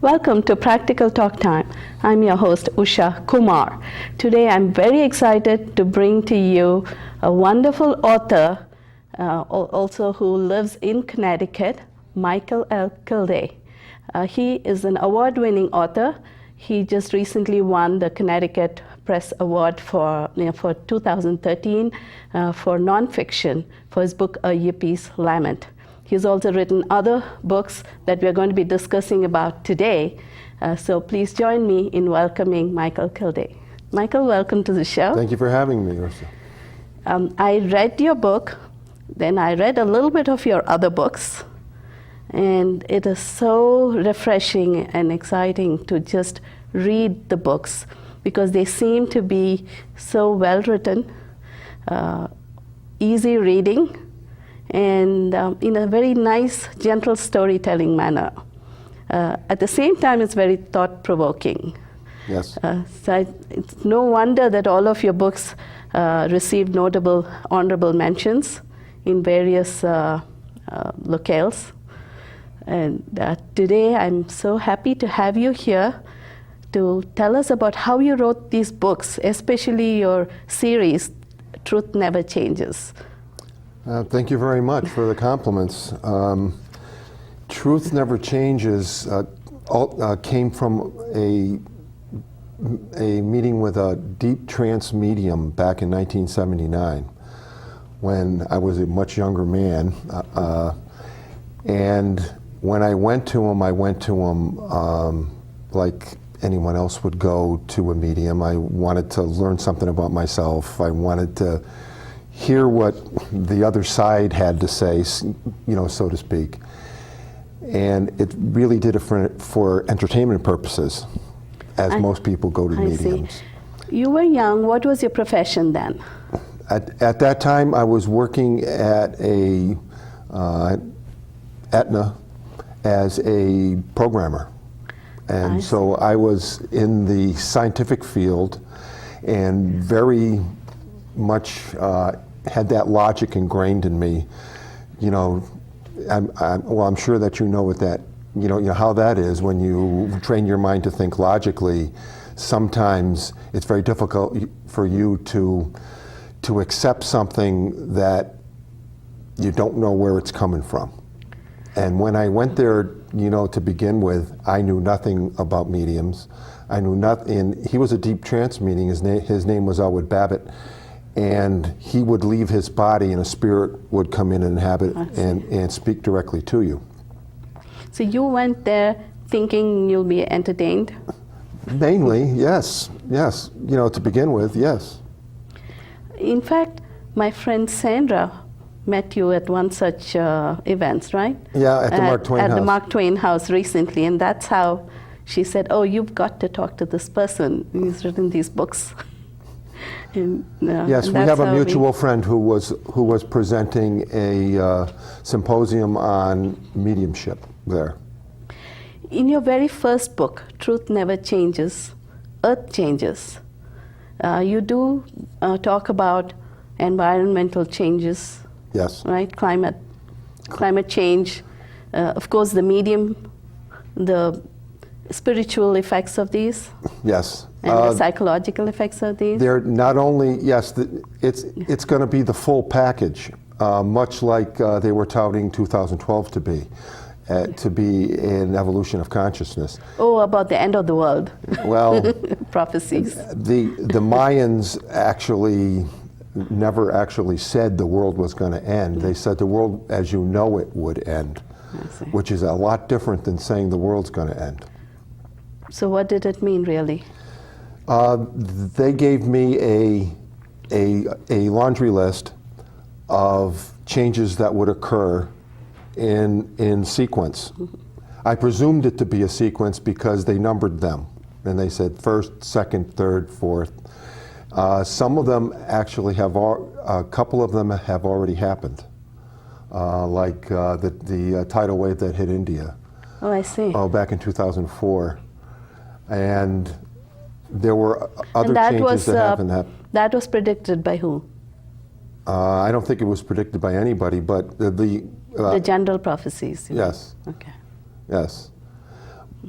Welcome to Practical Talk Time. I'm your host, Usha Kumar. Today I'm very excited to bring to you a wonderful author, also who lives in Connecticut, Michael L. Kilday. He is an award-winning author. He just recently won the Connecticut Press Award for 2013 for nonfiction for his book, A Yippie's Lament. He's also written other books that we're going to be discussing about today. So please join me in welcoming Michael Kilday. Michael, welcome to the show. Thank you for having me, Usha. I read your book, then I read a little bit of your other books, and it is so refreshing and exciting to just read the books because they seem to be so well written, easy reading, and in a very nice, gentle storytelling manner. At the same time, it's very thought-provoking. Yes. It's no wonder that all of your books received notable honorable mentions in various locales. And today, I'm so happy to have you here to tell us about how you wrote these books, especially your series, Truth Never Changes. Thank you very much for the compliments. Truth Never Changes came from a meeting with a deep trance medium back in 1979 when I was a much younger man. And when I went to him like anyone else would go to a medium. I wanted to learn something about myself. I wanted to hear what the other side had to say, so to speak. And it really did it for entertainment purposes, as most people go to mediums. See. You were young. What was your profession then? At that time, I was working at Aetna as a programmer. And so I was in the scientific field and very much had that logic ingrained in me. I'm sure that you know what that, how that is when you train your mind to think logically. Sometimes it's very difficult for you to accept something that you don't know where it's coming from. And when I went there, to begin with, I knew nothing about mediums. I knew nothing. He was a deep trance medium. His name was Elwood Babbitt. And he would leave his body and a spirit would come in and inhabit and speak directly to you. So you went there thinking you'll be entertained? Mainly, yes. To begin with, yes. In fact, my friend Sandra met you at one such events, right? Yeah, at the Mark Twain House. At the Mark Twain House recently, and that's how she said, "Oh, you've got to talk to this person. He's written these books." Yes, we have a mutual friend who was presenting a symposium on mediumship there. In your very first book, Truth Never Changes, Earth Changes, you do talk about environmental changes. Yes. Right, climate change, of course the medium, the spiritual effects of these. Yes. And the psychological effects of these. They're not only, yes, it's going to be the full package, much like they were touting 2012 to be an evolution of consciousness. Oh, about the end of the world. Well, prophecies. The Mayans actually never actually said the world was going to end. They said the world as you know it would end, which is a lot different than saying the world's going to end. So what did it mean, really? They gave me a laundry list of changes that would occur in sequence. I presumed it to be a sequence because they numbered them. And they said first, second, third, fourth. Some of them actually a couple of them have already happened, like the tidal wave that hit India. Oh, I see. Back in 2004. And there were other changes that happened. That was predicted by who? I don't think it was predicted by anybody, but the general prophecies. Yes. Okay. Yes.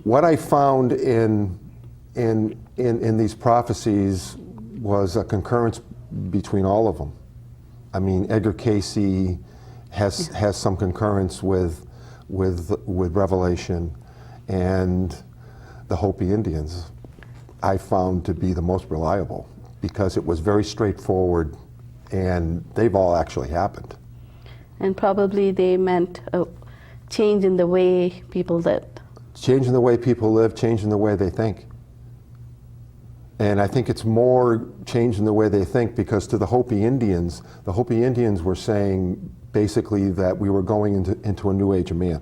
What I found in these prophecies was a concurrence between all of them. I mean, Edgar Casey has some concurrence with Revelation, and the Hopi Indians I found to be the most reliable because it was very straightforward, and they've all actually happened. And probably they meant a change in the way people lived. Changing the way people live, changing the way they think. And I think it's more changing the way they think because to the Hopi Indians were saying basically that we were going into a new age of man.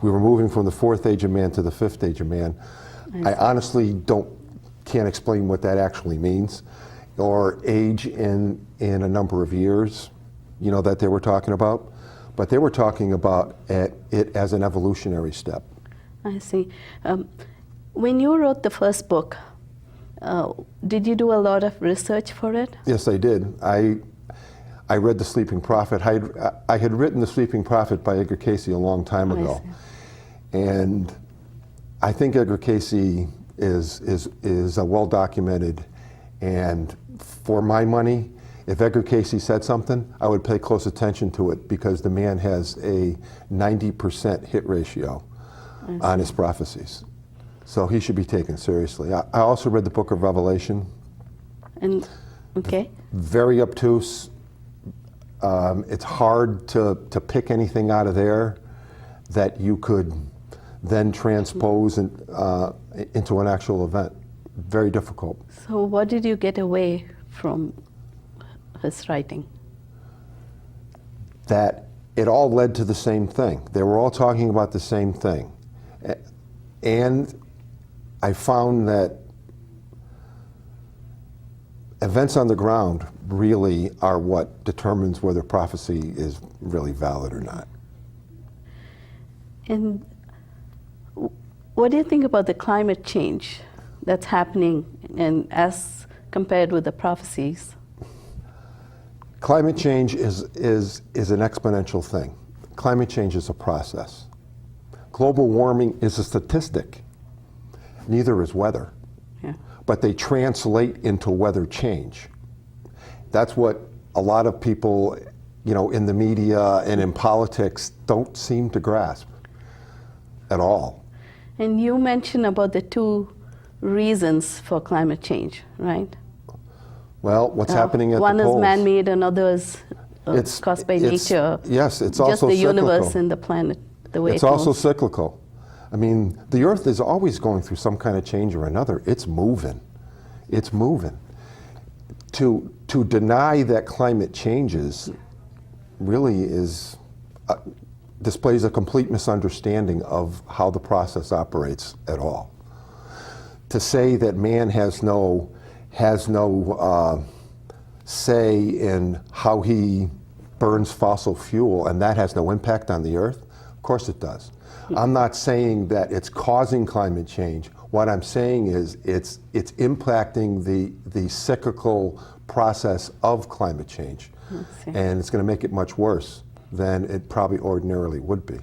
We were moving from the fourth age of man to the fifth age of man. I honestly can't explain what that actually means, or age in a number of years, that they were talking about. But they were talking about it as an evolutionary step. I see. When you wrote the first book, did you do a lot of research for it? Yes, I did. I read The Sleeping Prophet. I had written The Sleeping Prophet by Edgar Casey a long time ago. And I think Edgar Casey is a well-documented, and for my money, if Edgar Casey said something, I would pay close attention to it because the man has a 90% hit ratio on his prophecies. So he should be taken seriously. I also read the book of Revelation. And okay. Very obtuse. It's hard to pick anything out of there that you could then transpose into an actual event. Very difficult. So what did you get away from his writing? That it all led to the same thing. They were all talking about the same thing. And I found that events on the ground really are what determines whether prophecy is really valid or not. And what do you think about the climate change that's happening and as compared with the prophecies? Climate change is an exponential thing. Climate change is a process. Global warming is a statistic. Neither is weather. Yeah. But they translate into weather change. That's what a lot of people, in the media and in politics don't seem to grasp at all. And you mentioned about the two reasons for climate change, right? Well, what's happening at the poles? One is man-made, another is caused by nature. Yes, it's also just the cyclical. Universe and the planet, the way it's it also moves. cyclical. I mean, the Earth is always going through some kind of change or another. It's moving. It's moving. To deny that climate changes really displays a complete misunderstanding of how the process operates at all. To say that man has no say in how he burns fossil fuel and that has no impact on the Earth, of course it does. I'm not saying that it's causing climate change. What I'm saying is it's impacting the cyclical process of climate change. And it's going to make it much worse than it probably ordinarily would be.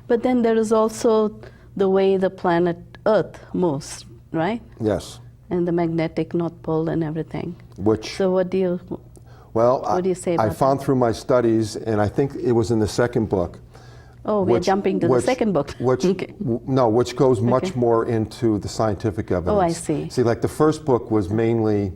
But then there is also the way the planet Earth moves, right? Yes. And the magnetic North Pole and everything. Which, so what do you say about I found through my studies, and I think it was in the second book. Oh, we're jumping to the second book. Okay. Which goes much more into the scientific evidence. Oh, I see. See, like the first book was mainly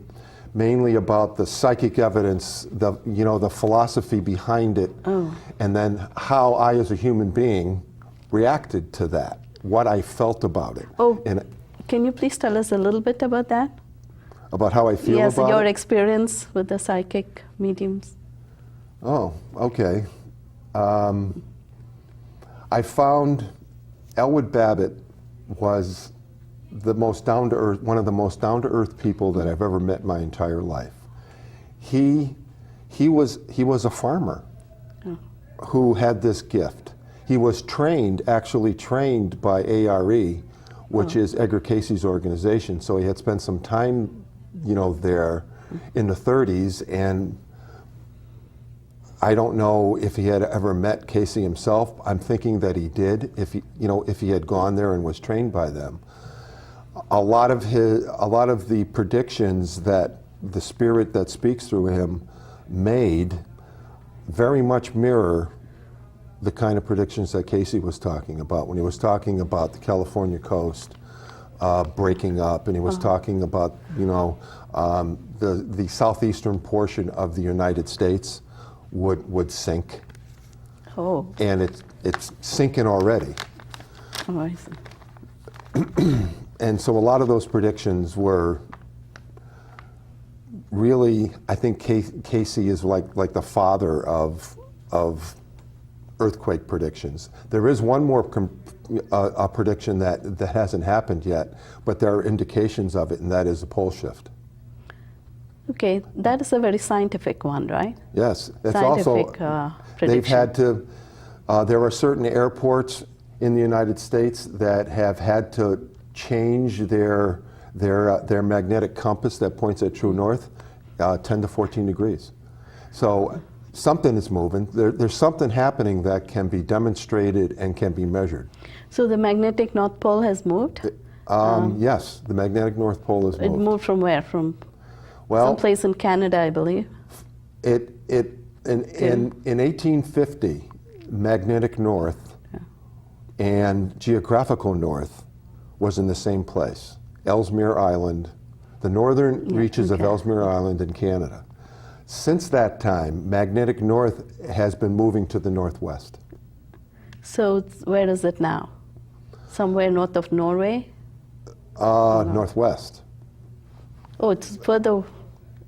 about the psychic evidence, the philosophy behind it, and then how I as a human being reacted to that, what I felt about it. Oh, can you please tell us a little bit about that? About how I feel about it? Yes, your experience with the psychic mediums. Oh, okay. I found Elwood Babbitt was one of the most down-to-earth people that I've ever met in my entire life. He was a farmer who had this gift. He was actually trained by ARE, which is Edgar Casey's organization. So he had spent some time, there in the 30s, and I don't know if he had ever met Casey himself. I'm thinking that he did, if he had gone there and was trained by them. A lot of the predictions that the spirit that speaks through him made very much mirror the kind of predictions that Casey was talking about when he was talking about the California coast breaking up, and he was talking about the southeastern portion of the United States would sink. Oh. And it's sinking already. Oh, I see. And so a lot of those predictions were really, I think Casey is like the father of earthquake predictions. There is one more a prediction that hasn't happened yet, but there are indications of it, and that is the pole shift. Okay, that is a very scientific one, right? Yes, it's Scientific also, prediction. they've had to, there are certain airports in the United States that have had to change their magnetic compass that points at true north 10 to 14 degrees. So something is moving. There's something happening that can be demonstrated and can be measured. So the magnetic North Pole has moved? Yes, the magnetic North Pole has It moved. moved from where? From Well, someplace in Canada, I believe. In 1850, magnetic north and geographical north was in the same place, Ellesmere Island, the northern reaches of Ellesmere Island in Canada. Since that time, magnetic north has been moving to the northwest. So where is it now? Somewhere north of Norway? Northwest. Oh, it's further.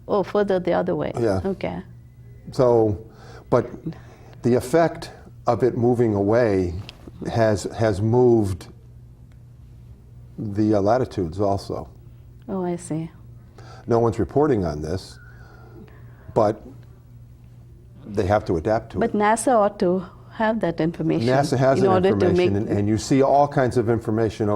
Oh, further the other way. Yeah. Okay. So, but the effect of it moving away has moved the latitudes also. Oh, I see. No one's reporting on this, but they have to adapt to But it. NASA ought to have that information. NASA has in that order to information, make and you see all kinds of information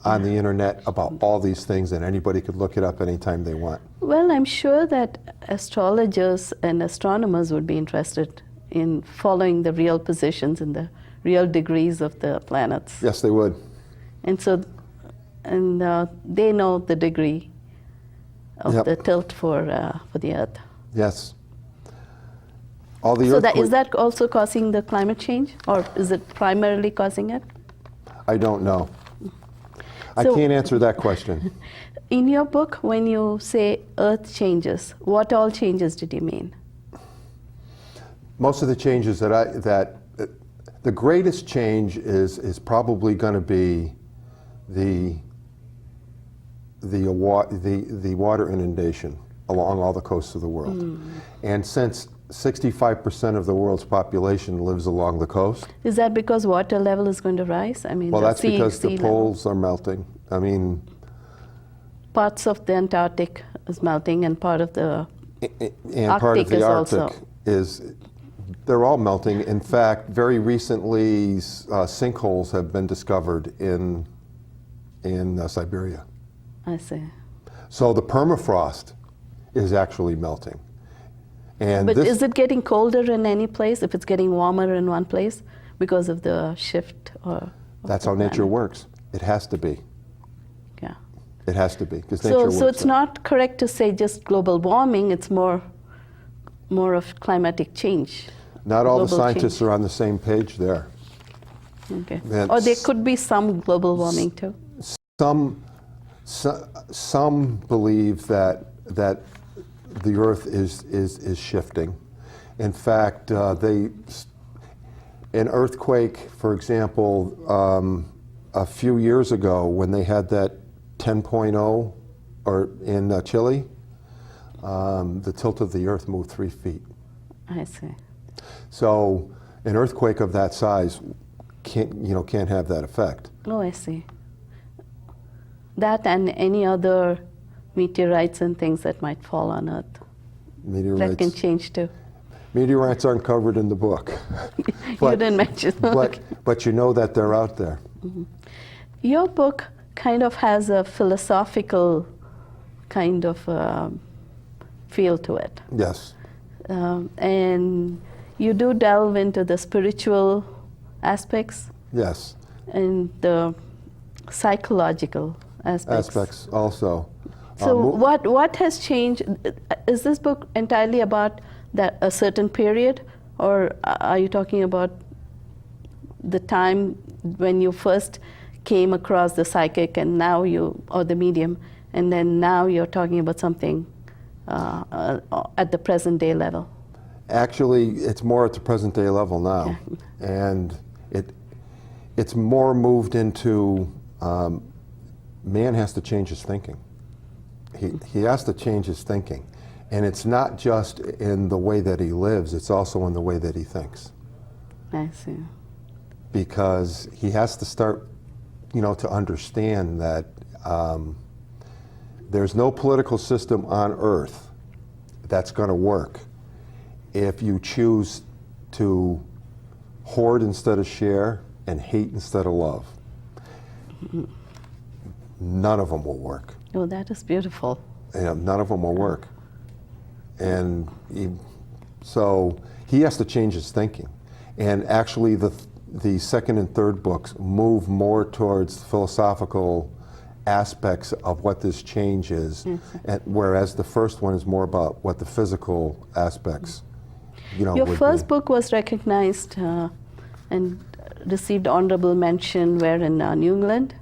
on the internet about all these things, and anybody could look it up anytime they want. Well, I'm sure that astrologers and astronomers would be interested in following the real positions and the real degrees of the planets. Yes, they would. And so, they know the degree of Yep. the tilt for the Earth. Yes. All the So earthquake- is that also causing the climate change, or is it primarily causing it? I don't know. I So- can't answer that question. In your book, when you say Earth changes, what all changes did you mean? Most of the changes that the greatest change is probably going to be the water inundation along all the coasts of the world. And since 65% of the world's population lives along the coast, Is that because water level is going to rise? I mean, well, the that's because sea the level. poles are melting. I mean, Parts of the Antarctic is melting, and part of the and part of Arctic the is Arctic also. they're all melting. In fact, very recently, sinkholes have been discovered in Siberia. I see. So the permafrost is actually melting. And But this, is it getting colder in any place if it's getting warmer in one place because of the shift? Or that's how nature works. It has to be. Yeah. It has to be, because nature So, works. so it's that. not correct to say just global warming. It's more of climatic change. Not all the global scientists change. are on the same page there. Okay. And Or there could be some global warming too. Some believe that the Earth is shifting. In fact, an earthquake, for example, a few years ago when they had that 10.0 or in Chile, the tilt of the Earth moved 3 feet. I see. So an earthquake of that size can't have that effect. Oh, I see. That and any other meteorites and things that might fall on Earth. That can change too. Meteorites aren't covered in the book. You didn't mention. But you know that they're out there. Your book kind of has a philosophical kind of feel to it. Yes. And you do delve into the spiritual aspects Yes. and the psychological Aspects also. So what has changed? Is this book entirely about a certain period, or are you talking about the time when you first came across the psychic and now or the medium, and then now you're talking about something at the present day level? Actually, it's more at the present day level now. And it's more moved into man has to change his thinking. He has to change his thinking. And it's not just in the way that he lives, it's also in the way that he thinks. I see. Because he has to start, to understand that there's no political system on earth that's going to work if you choose to hoard instead of share and hate instead of love. None of them will work. Oh, that is beautiful. None of them will work. And so he has to change his thinking. And actually the second and third books move more towards philosophical aspects of what this change is, and whereas the first one is more about what the physical aspects, Your first book was recognized and received honorable mention where in New England?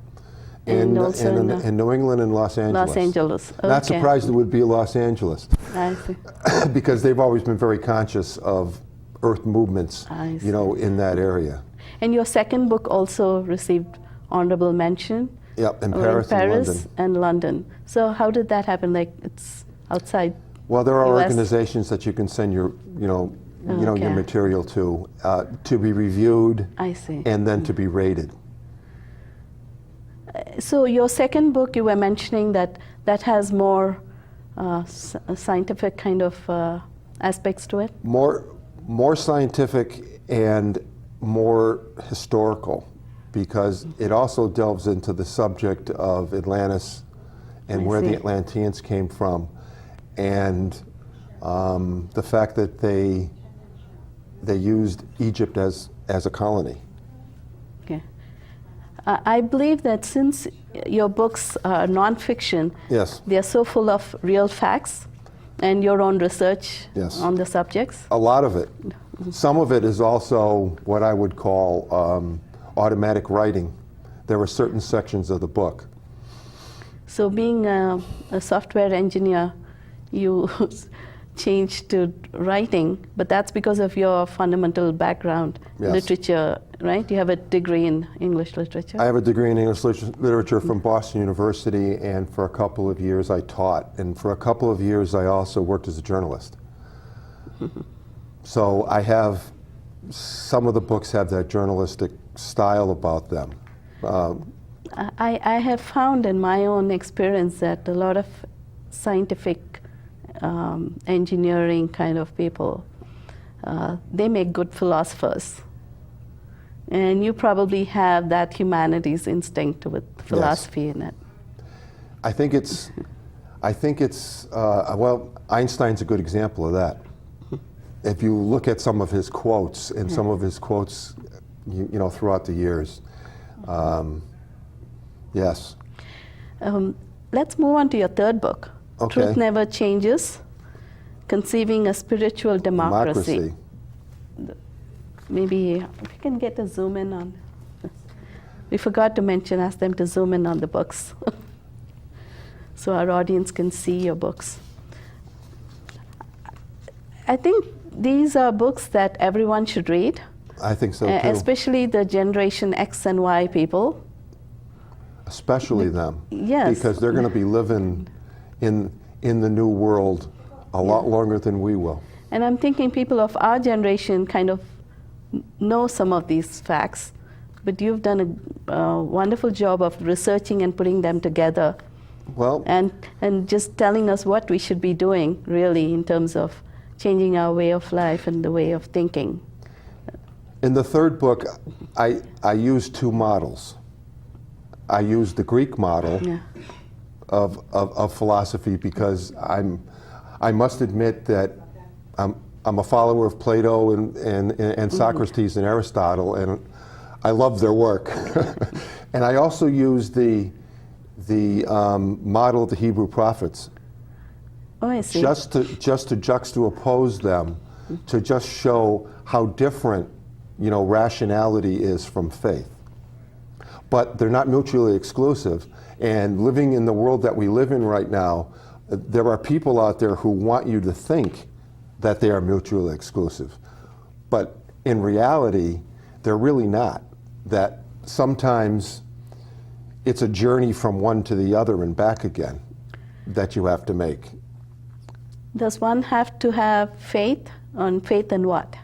And also in New England and Los Angeles. Los Angeles. Okay. Not surprised it would be Los Angeles. I see. Because they've always been very conscious of earth movements, in that area. And your second book also received honorable mention? Yep, in Paris and London. So how did that happen? Like it's outside? Well, there are US? Organizations that you can send your, your material to be reviewed. I see. And then to be rated. So your second book, you were mentioning that has more scientific kind of aspects to it? More scientific and more historical, because it also delves into the subject of Atlantis and where the Atlanteans came from, and the fact that they used Egypt as a colony. Okay. I believe that since your books are nonfiction, yes, they are so full of real facts and your own research on the subjects. A lot of it. Some of it is also what I would call automatic writing. There were certain sections of the book. So being a software engineer, you changed to writing, but that's because of your fundamental background, literature, right? You have a degree in English literature? I have a degree in English literature from Boston University, and for a couple of years I taught, and for a couple of years I also worked as a journalist. So I have, some of the books have that journalistic style about them. I have found in my own experience that a lot of scientific engineering kind of people, they make good philosophers. And you probably have that humanities instinct with philosophy in it. I think it's, well, Einstein's a good example of that. If you look at some of his quotes, and some of his quotes, throughout the years, yes. Let's move on to your third book. Okay. Truth Never Changes, Conceiving a Spiritual Democracy. Maybe if you can get a zoom in on this. We forgot to mention, ask them to zoom in on the books so our audience can see your books. I think these are books that everyone should read. I think so too. Especially the Generation X and Y people. Especially them. Yes. Because they're going to be living in the new world a lot longer than we will. And I'm thinking people of our generation kind of know some of these facts, but you've done a wonderful job of researching and putting them together. Well, and just telling us what we should be doing, really, in terms of changing our way of life and the way of thinking. In the third book, I used two models. I used the Greek model of philosophy because I must admit that I'm a follower of Plato and Socrates and Aristotle, and I love their work. And I also use the model of the Hebrew prophets. Oh, I see. Just to juxtapose them, to just show how different, rationality is from faith. But they're not mutually exclusive. And living in the world that we live in right now, there are people out there who want you to think that they are mutually exclusive. But in reality, they're really not. That sometimes it's a journey from one to the other and back again that you have to make. Does one have to have faith? On faith in what?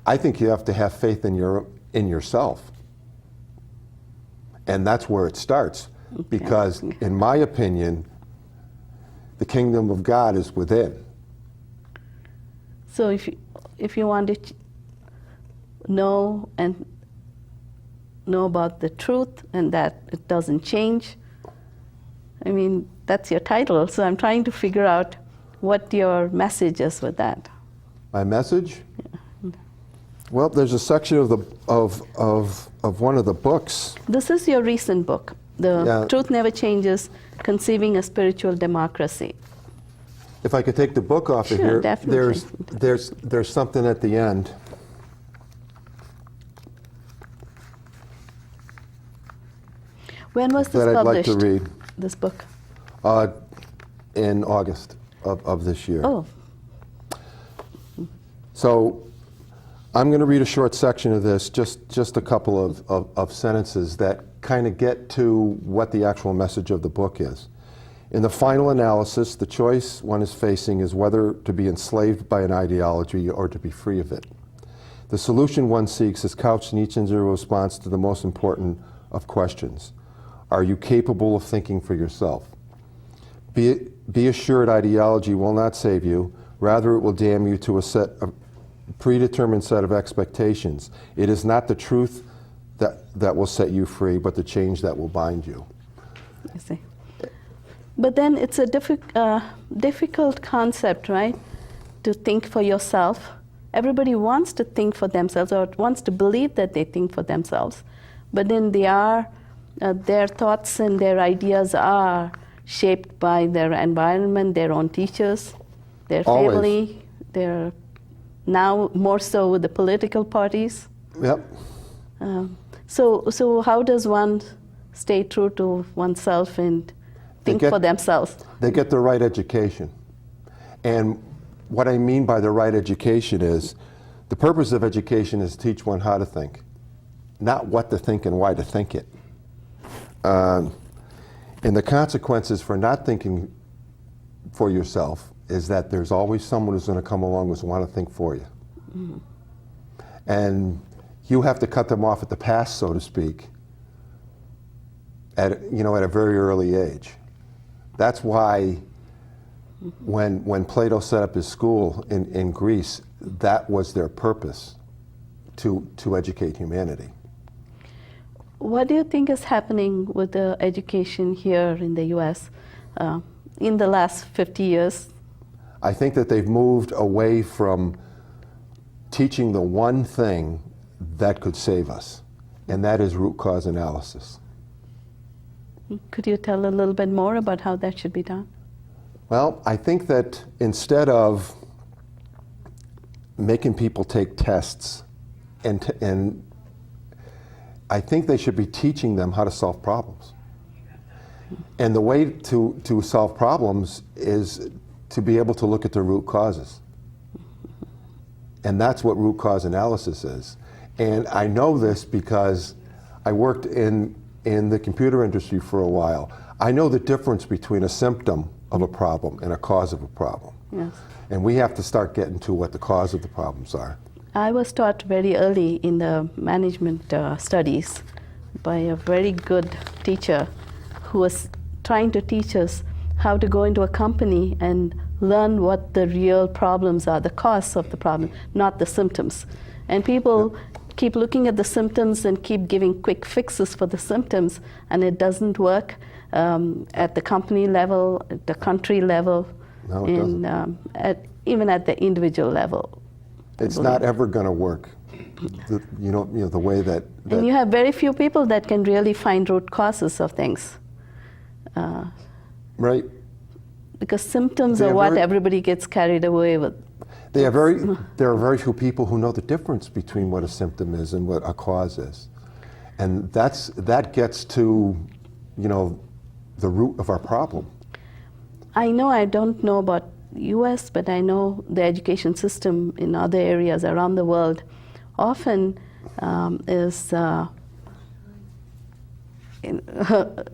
I think you have to have faith in yourself. And that's where it starts. Okay. Because in my opinion, the kingdom of God is within. So if you want to know about the truth and that it doesn't change, I mean, that's your title. So I'm trying to figure out what your message is with that. My message? Yeah. Well, there's a section of one of the books. This is your recent book, The Truth Never Changes, Conceiving a Spiritual Democracy. If I could take the book off of Sure, here, definitely. there's something at the end. When was this that I'd published? like to read. This book? In August of this year. Oh, So I'm going to read a short section of this, just a couple of sentences that kind of get to what the actual message of the book is. In the final analysis, the choice one is facing is whether to be enslaved by an ideology or to be free of it. The solution one seeks is couched in each individual response to the most important of questions. Are you capable of thinking for yourself? Be assured ideology will not save you. Rather, it will damn you to a predetermined set of expectations. It is not the truth that will set you free, but the change that will bind you. I see. But then it's a difficult concept, right? To think for yourself. Everybody wants to think for themselves or wants to believe that they think for themselves. But then their thoughts and their ideas are shaped by their environment, their own teachers, their family, their now more so with the political parties. Yep. So how does one stay true to oneself and think for themselves? They get the right education. And what I mean by the right education is, the purpose of education is to teach one how to think, not what to think and why to think it. And the consequences for not thinking for yourself is that there's always someone who's going to come along who's want to think for you. Mm-hmm. And you have to cut them off at the pass, so to speak, at a very early age. That's why when Plato set up his school in Greece, that was their purpose, to educate humanity. What do you think is happening with the education here in the U.S. In the last 50 years? I think that they've moved away from teaching the one thing that could save us, and that is root cause analysis. Could you tell a little bit more about how that should be done? Well, I think that instead of making people take tests, and I think they should be teaching them how to solve problems. And the way to solve problems is to be able to look at the root causes. And that's what root cause analysis is. And I know this because I worked in the computer industry for a while. I know the difference between a symptom of a problem and a cause of a problem. Yes. And we have to start getting to what the cause of the problems are. I was taught very early in the management studies by a very good teacher who was trying to teach us how to go into a company and learn what the real problems are, the cause of the problem, not the symptoms. And people keep looking at the symptoms and keep giving quick fixes for the symptoms, and it doesn't work at the company level, at the country level. No, it doesn't. even at the individual level. It's not ever going to work. The way that And you have very few people that can really find root causes of things. Right. Because symptoms are what everybody gets carried away with. There are very few people who know the difference between what a symptom is and what a cause is. And that gets to, the root of our problem. I don't know about US, but I know the education system in other areas around the world often is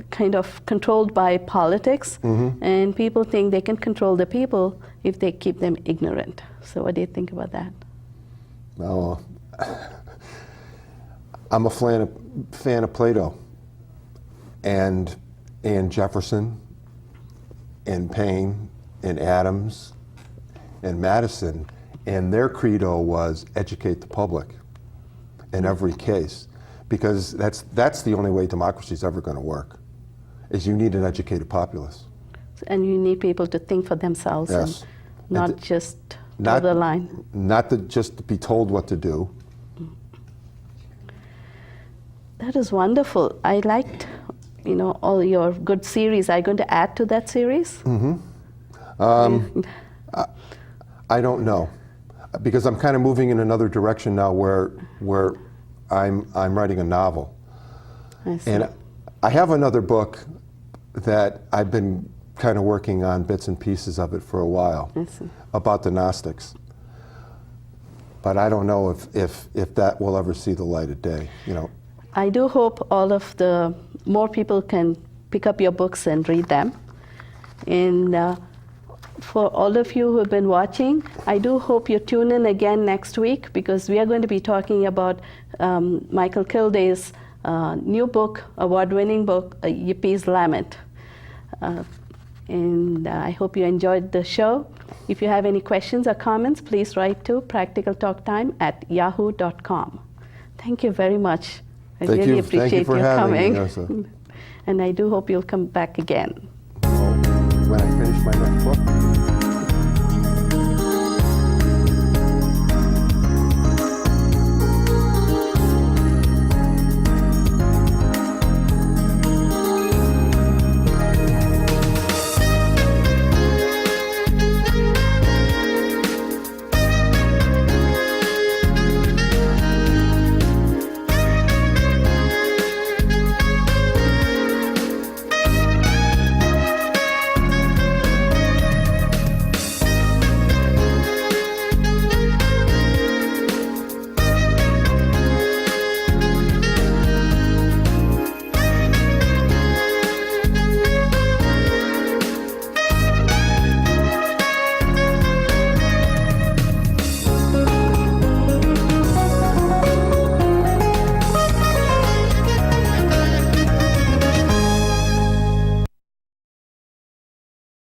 kind of controlled by politics, and people think they can control the people if they keep them ignorant. So what do you think about that? Oh, I'm a fan of Plato and Jefferson and Paine and Adams and Madison, and their credo was educate the public in every case, because that's the only way democracy is ever going to work, is you need an educated populace. And you need people to think for themselves, yes. And not just toe the line. Not to just be told what to do. That is wonderful. I liked, all your good series. Are you going to add to that series? I don't know, because I'm kind of moving in another direction now, where I'm writing a novel. I see. And I have another book that I've been kind of working on bits and pieces of it for a while, I see. about the Gnostics. But I don't know if that will ever see the light of day. I do hope more people can pick up your books and read them. And for all of you who have been watching, I do hope you tune in again next week, because we are going to be talking about Michael Kilday's new book, award-winning book, Yippie's Lament. And I hope you enjoyed the show. If you have any questions or comments, please write to practicaltalktime@yahoo.com. Thank you very much. I really appreciate you coming. Me, And I do hope you'll come back again. When I finish my next book.